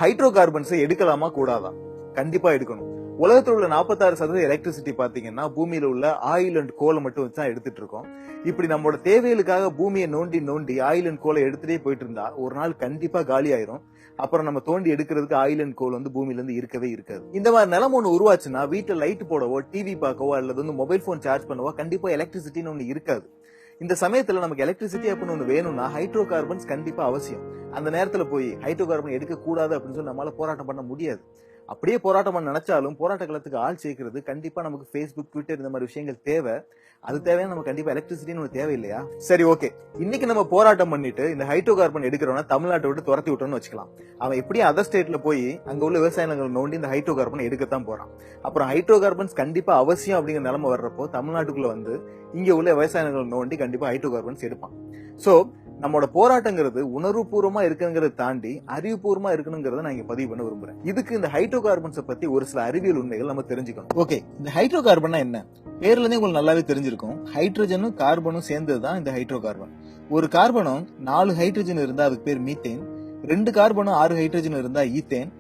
Hydro கார்பன்ஸை எடுக்கலாமா கூடாதா? கண்டிப்பா எடுக்கணும். உலகத்தில் உள்ள 46% எலக்ட்ரிசிட்டி பாத்தீங்கன்னா பூமியில உள்ள ஆயில் அண்ட் கோலை மட்டும் வச்சு தான் எடுத்துட்டு இருக்கோம். இப்படி நம்மளோட தேவைகளுக்காக பூமியை நோண்டி நோண்டி ஆயில் அண்ட் கோலை எடுத்துட்டே போயிட்டு இருந்தா ஒரு நாள் கண்டிப்பா காலி ஆயிரும். அப்புறம் நம்ம தோண்டி எடுக்கிறதுக்கு ஆயில் அண்ட் கோல் வந்து பூமியில இருந்து இருக்கவே இருக்காது. இந்த மாதிரி நிலம் ஒண்ணு உருவாச்சுன்னா வீட்டுல லைட் போடவோ, டிவி பார்க்கவோ அல்லது வந்து மொபைல் போன் சார்ஜ் பண்ணவோ கண்டிப்பா எலக்ட்ரிசிட்டின்னு ஒண்ணு இருக்காது. இந்த சமயத்துல நமக்கு எலக்ட்ரிசிட்டி அப்படின்னு ஒண்ணு வேணும்னா ஹைட்ரோ கார்பன்ஸ் கண்டிப்பா அவசியம். அந்த நேரத்துல போய் ஹைட்ரோ கார்பன் எடுக்க கூடாது அப்படின்னு சொல்லி நம்மளால போராட்டம் பண்ண முடியாது. அப்படியே போராட்டம் பண்ண நினைச்சாலும் போராட்ட காலத்துக்கு ஆள் சேர்க்கிறது கண்டிப்பா நமக்கு Facebook, ட்விட்டர் இந்த மாதிரி விஷயங்கள் தேவை. அது தேவையான நம்ம கண்டிப்பா எலக்ட்ரிசிட்டின்னு ஒண்ணு தேவை இல்லையா? சரி, ஓகே. இன்னைக்கு நம்ம போராட்டம் பண்ணிட்டு இந்த ஹைட்ரோ கார்பன் எடுக்கிறவன தமிழ்நாட்டை விட்டு துரத்தி விட்டோம்னு வச்சுக்கலாம். அவன் எப்படியும் அதர் ஸ்டேட்ல போய் அங்க உள்ள விவசாய நிலங்களை நோண்டி இந்த ஹைட்ரோ கார்பன் எடுக்கத்தான் போறான். அப்புறம் ஹைட்ரோ கார்பன்ஸ் கண்டிப்பா அவசியம் அப்படிங்கிற நிலைமை வர்றப்போ தமிழ்நாட்டுக்குள்ள வந்து இங்க உள்ள விவசாய நிலங்களை நோண்டி கண்டிப்பா ஹைட்ரோ கார்பன்ஸ் எடுப்பான். சோ நம்மளோட போராட்டங்கிறது உணர்வுபூர்வமா இருக்குங்கிறத தாண்டி அறிவுபூர்வமா இருக்கணுங்கிறத நான் இங்க பதிவு பண்ண விரும்புறேன். இதுக்கு இந்த ஹைட்ரோ கார்பன்ஸை பத்தி ஒரு சில அறிவியல் உண்மைகள் நம்ம தெரிஞ்சுக்கணும். ஓகே, இந்த ஹைட்ரோ கார்பன்னா என்ன? பேர்ல இருந்தே உங்களுக்கு நல்லாவே தெரிஞ்சிருக்கும். ஹைட்ரஜனும் கார்பனும் சேர்ந்ததுதான் இந்த ஹைட்ரோ கார்பன். ஒரு கார்பனும் 4 ஹைட்ரஜன் இருந்தா அதுக்கு பேர் மீத்தேன், 2 கார்பனும் 6 ஹைட்ரஜன் இருந்தா ஈத்தேன்,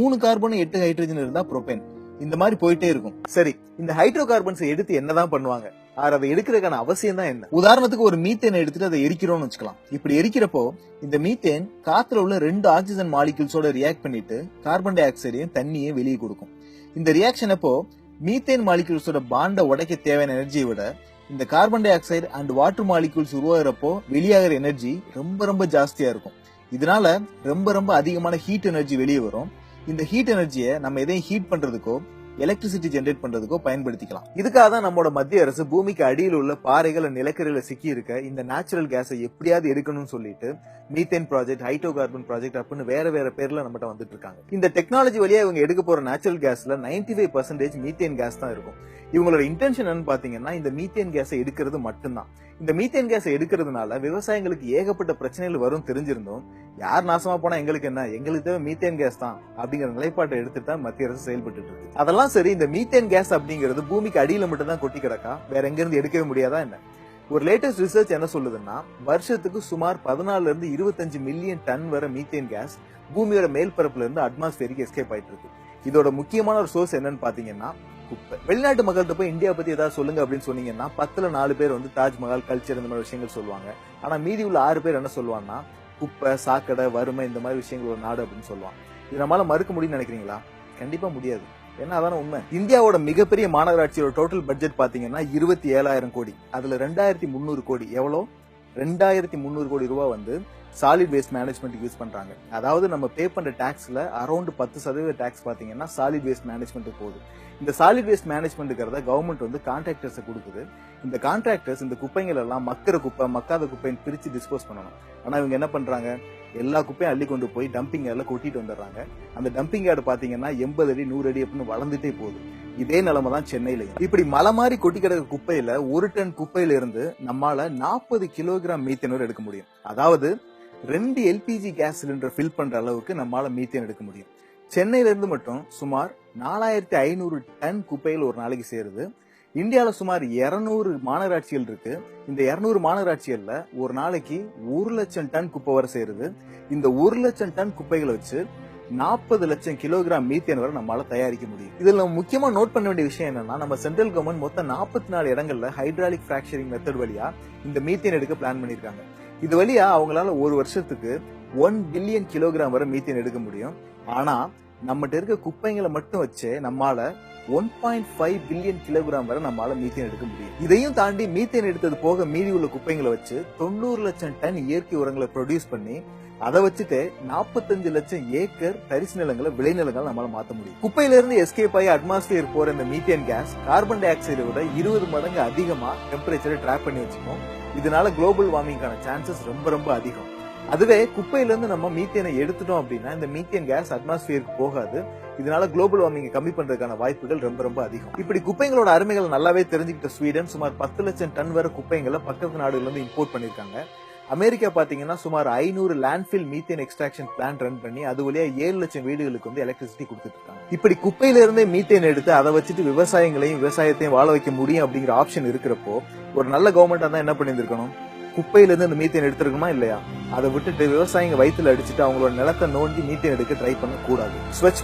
3 கார்பனும் 8 ஹைட்ரஜன் இருந்தா புரோபேன். இந்த மாதிரி போயிட்டே இருக்கும். சரி, இந்த ஹைட்ரோ கார்பன்ஸை எடுத்து என்னதான் பண்ணுவாங்க? அதை எடுக்கிறதுக்கான அவசியம் தான் என்ன? உதாரணத்துக்கு ஒரு மீத்தேன் எடுத்துட்டு அதை எரிக்கிறோம்னு வச்சுக்கலாம். இப்படி எரிக்கிறப்போ இந்த மீத்தேன் காத்துல உள்ள 2 ஆக்சிஜன் மாலிகூல்ஸோட ரியாக்ட் பண்ணிட்டு கார்பன் டை ஆக்சைடையும் தண்ணியும் வெளியே கொடுக்கும். இந்த ரியாக்ஷன் அப்போ மீத்தேன் மாலிகூல்ஸோட பாண்ட உடைக்க தேவையான எனர்ஜியை விட இந்த carbon dioxide and water molecules உருவாகிறப்போ வெளியாகிற எனர்ஜி ரொம்ப ரொம்ப ஜாஸ்தியா இருக்கும். இதனால ரொம்ப ரொம்ப அதிகமான ஹீட் எனர்ஜி வெளியே வரும். இந்த ஹீட் எனர்ஜியை நம்ம எதையும் ஹீட் பண்றதுக்கோ எலக்ட்ரிசிட்டி ஜெனரேட் பண்றதுக்கோ பயன்படுத்திக்கலாம். இதுக்காக தான் நம்மளோட மத்திய அரசு பூமிக்கு அடியில் உள்ள பாறைகள் நிலக்கரியில சிக்கி இருக்க இந்த நேச்சுரல் கேஸை எப்படியாவது எடுக்கணும்னு சொல்லிட்டு methane project, hydro carbon project அப்படின்னு வேற வேற பேர்ல நம்மகிட்ட வந்துட்டு இருக்காங்க. இந்த டெக்னாலஜி வழியா இவங்க எடுக்க போற நேச்சுரல் கேஸ்ல 95% மீத்தேன் கேஸ் தான் இருக்கும். இவங்களோட இன்டென்ஷன் என்னன்னு பாத்தீங்கன்னா இந்த மீத்தேன் கேஸை எடுக்கிறது மட்டும்தான். இந்த மீத்தேன் கேஸை எடுக்கிறதுனால விவசாயிகளுக்கு ஏகப்பட்ட பிரச்சனைகள் வரும் தெரிஞ்சிருந்தோம். யார் நாசமா போனா எங்களுக்கு என்ன, எங்களுக்கு தேவை மீத்தேன் கேஸ் தான் அப்படிங்கிற நிலைப்பாட்டை எடுத்துட்டு தான் மத்திய அரசு செயல்பட்டு இருக்கு. அதெல்லாம் சரி, இந்த மீத்தேன் கேஸ் அப்படிங்கிறது பூமிக்கு அடியில மட்டும் தான் கொட்டி கிடக்கா, வேற எங்க இருந்து எடுக்கவே முடியாதா என்ன? ஒரு லேட்டஸ்ட் ரிசர்ச் என்ன சொல்லுதுன்னா வருஷத்துக்கு சுமார் 14 இருந்து 25 மில்லியன் டன் வரை மீத்தேன் கேஸ் பூமியோட மேல் பரப்புல இருந்து அட்மாஸ்பியருக்கு எஸ்கேப் ஆயிட்டு இருக்கு. இதோட முக்கியமான ஒரு சோர்ஸ் என்னன்னு பாத்தீங்கன்னா குப்பை. வெளிநாட்டு மக்கள்கிட்ட போய் இந்தியா பத்தி ஏதாவது சொல்லுங்க அப்படின்னு சொன்னீங்கன்னா 10ல 4 பேர் வந்து தாஜ்மஹால், கல்ச்சர் இந்த மாதிரி விஷயங்கள் சொல்லுவாங்க. ஆனா மீதி உள்ள 6 பேர் என்ன சொல்லுவாங்கன்னா குப்பை, சாக்கடை, வறுமை இந்த மாதிரி விஷயங்கள் ஒரு நாடு அப்படின்னு சொல்லுவாங்க. இது நம்மளால மறுக்க முடியும்னு நினைக்கிறீங்களா? கண்டிப்பா முடியாது. ஏன்னா அதான உண்மை. இந்தியாவோட மிகப்பெரிய மாநகராட்சியோட டோட்டல் பட்ஜெட் பாத்தீங்கன்னா 27,000 கோடி. அதுல 2,300 கோடி எவ்வளோ? 2,300 கோடி ரூபாய் வந்து சாலிட் வேஸ்ட் மேனேஜ்மெண்ட் யூஸ் பண்றாங்க. அதாவது நம்ம பே பண்ற டாக்ஸ்ல அரௌண்ட் 10% டாக்ஸ் பாத்தீங்கன்னா சாலிட் வேஸ்ட் மேனேஜ்மெண்ட் போகுது. இந்த சாலிட் வேஸ்ட் மேனேஜ்மெண்ட்ங்கிறத கவர்மெண்ட் வந்து கான்ட்ராக்டர்ஸ் கொடுக்குது. இந்த கான்ட்ராக்டர்ஸ் இந்த குப்பைகள் எல்லாம் மக்கிற குப்பை, மக்காத குப்பைன்னு பிரிச்சு டிஸ்போஸ் பண்ணணும். ஆனா இவங்க என்ன பண்றாங்க? எல்லா குப்பையும் அள்ளி கொண்டு போய் டம்பிங் யார்ட்ல கொட்டிட்டு வந்துடுறாங்க. அந்த டம்பிங் யார்டு பாத்தீங்கன்னா 80 அடி 100 அடி அப்படின்னு வளர்ந்துட்டே போகுது. இதே நிலைமை தான் சென்னையிலையும். இப்படி மலை மாதிரி கொட்டி கிடக்கிற குப்பையில 1 டன் குப்பையில இருந்து நம்மால 40 கிலோகிராம் மீத்தேன் எடுக்க முடியும். அதாவது 2 LPG கேஸ் சிலிண்டர் ஃபில் பண்ற அளவுக்கு நம்மால மீத்தேன் எடுக்க முடியும். சென்னையில இருந்து மட்டும் சுமார் 4,500 டன் குப்பைகள் ஒரு நாளைக்கு சேருது. இந்தியாவில சுமார் 200 மாநகராட்சிகள் இருக்கு. இந்த 200 மாநகராட்சிகள்ல ஒரு நாளைக்கு 1 லட்சம் டன் குப்பை வரை சேருது. இந்த 1 லட்சம் டன் குப்பைகளை வச்சு 40 லட்சம் கிலோகிராம் மீத்தேன் வரை நம்மளால தயாரிக்க முடியும். இதுல நம்ம முக்கியமா நோட் பண்ண வேண்டிய விஷயம் என்னன்னா நம்ம சென்ட்ரல் கவர்மெண்ட் மொத்தம் 44 இடங்கள்ல ஹைட்ராலிக் பிராக்சரிங் மெத்தட் வழியா இந்த மீத்தேன் எடுக்க பிளான் பண்ணிருக்காங்க. இது வழியா அவங்களால ஒரு வருஷத்துக்கு 1 பில்லியன் கிலோகிராம் வரை மீத்தேன் எடுக்க முடியும். ஆனா நம்மகிட்ட இருக்க குப்பைங்களை மட்டும் வச்சு நம்மால 1.5 பில்லியன் கிலோகிராம் வரை நம்மளால மீத்தேன் எடுக்க முடியும். இதையும் தாண்டி மீத்தேன் எடுத்தது போக மீதி உள்ள குப்பைங்களை வச்சு 90 லட்சம் டன் இயற்கை உரங்களை ப்ரொடியூஸ் பண்ணி அதை வச்சுட்டு 45 லட்சம் ஏக்கர் தரிசு நிலங்களை விளைநிலங்கள் நம்மளால மாற்ற முடியும். குப்பையில இருந்து எஸ்கேப் ஆகி அட்மாஸ்பியர் போற இந்த மீத்தேன் கேஸ் கார்பன் டை ஆக்சைடை விட 20 மடங்கு அதிகமா டெம்பரேச்சரை ட்ராப் பண்ணி வச்சுக்கும். இதனால குளோபல் வார்மிங்கான சான்சஸ் ரொம்ப ரொம்ப அதிகம். அதுவே குப்பையில இருந்து நம்ம மீத்தேனை எடுத்துட்டோம் அப்படின்னா இந்த மீத்தேன் கேஸ் அட்மாஸ்பியருக்கு போகாது. இதனால குளோபல் வார்மிங் கம்மி பண்றதுக்கான வாய்ப்புகள் ரொம்ப ரொம்ப அதிகம். இப்படி குப்பைகளோட அருமைகளை நல்லாவே தெரிஞ்சுக்கிட்ட ஸ்வீடன் சுமார் 10 லட்சம் டன் வரை குப்பைகளை பக்கத்து நாடுகள்ல இருந்து இம்போர்ட் பண்ணிருக்காங்க. அமெரிக்கா பாத்தீங்கன்னா சுமார் 500 landfill methane extraction plant run பண்ணி அது வழியா 7 லட்சம் வீடுகளுக்கு வந்து எலக்ட்ரிசிட்டி கொடுத்துட்டு இருக்காங்க. இப்படி குப்பையில இருந்தே மீத்தேன் எடுத்து அதை வச்சுட்டு விவசாயத்தையும் வாழ வைக்க முடியும் அப்படிங்கிற ஆப்ஷன் இருக்கிறப்போ ஒரு நல்ல கவர்மெண்டா தான் என்ன பண்ணிருக்கணும்? குப்பையில இருந்து இந்த மீத்தேன் எடுத்திருக்கணுமா இல்லையா? அதை விட்டுட்டு விவசாயிங்க வயித்துல அடிச்சுட்டு அவங்களோட நிலத்தை நோண்டி மீத்தேன் எடுக்க ட்ரை பண்ண கூடாது. ஸ்வச்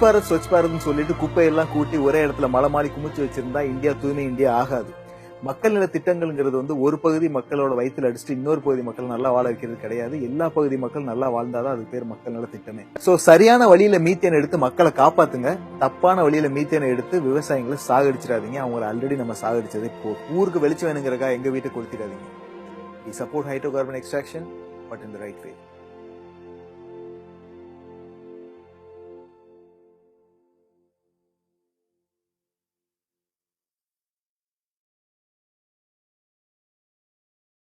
பாரத்னு சொல்லிட்டு குப்பையெல்லாம் கூட்டி ஒரே இடத்துல மலை மாறி குமிச்சு வச்சிருந்தா இந்தியா தூய்மை இந்தியா ஆகாது. மக்கள் நல திட்டங்கள்ங்கிறது ஒரு பகுதி மக்களோட வயித்துல அடிச்சுட்டு இன்னொரு பகுதி மக்கள் நல்லா வாழ வைக்கிறது கிடையாது. எல்லா பகுதி மக்கள் நல்லா வாழ்ந்தாதான் அது பேர் மக்கள் நல திட்டமே. சோ சரியான வழியில மீத்தேன் எடுத்து மக்களை காப்பாத்துங்க. தப்பான வழியில மீத்தேனை எடுத்து விவசாயிகளை சாகடிச்சிடாதீங்க. அவங்களை ஆல்ரெடி நம்ம சாகடிச்சதே ஊருக்கு வெளிச்சம் வேணுங்கிறக்கா எங்க வீட்டை கொடுத்திடாதீங்க. We support hydrocarbon extraction, but in the right way.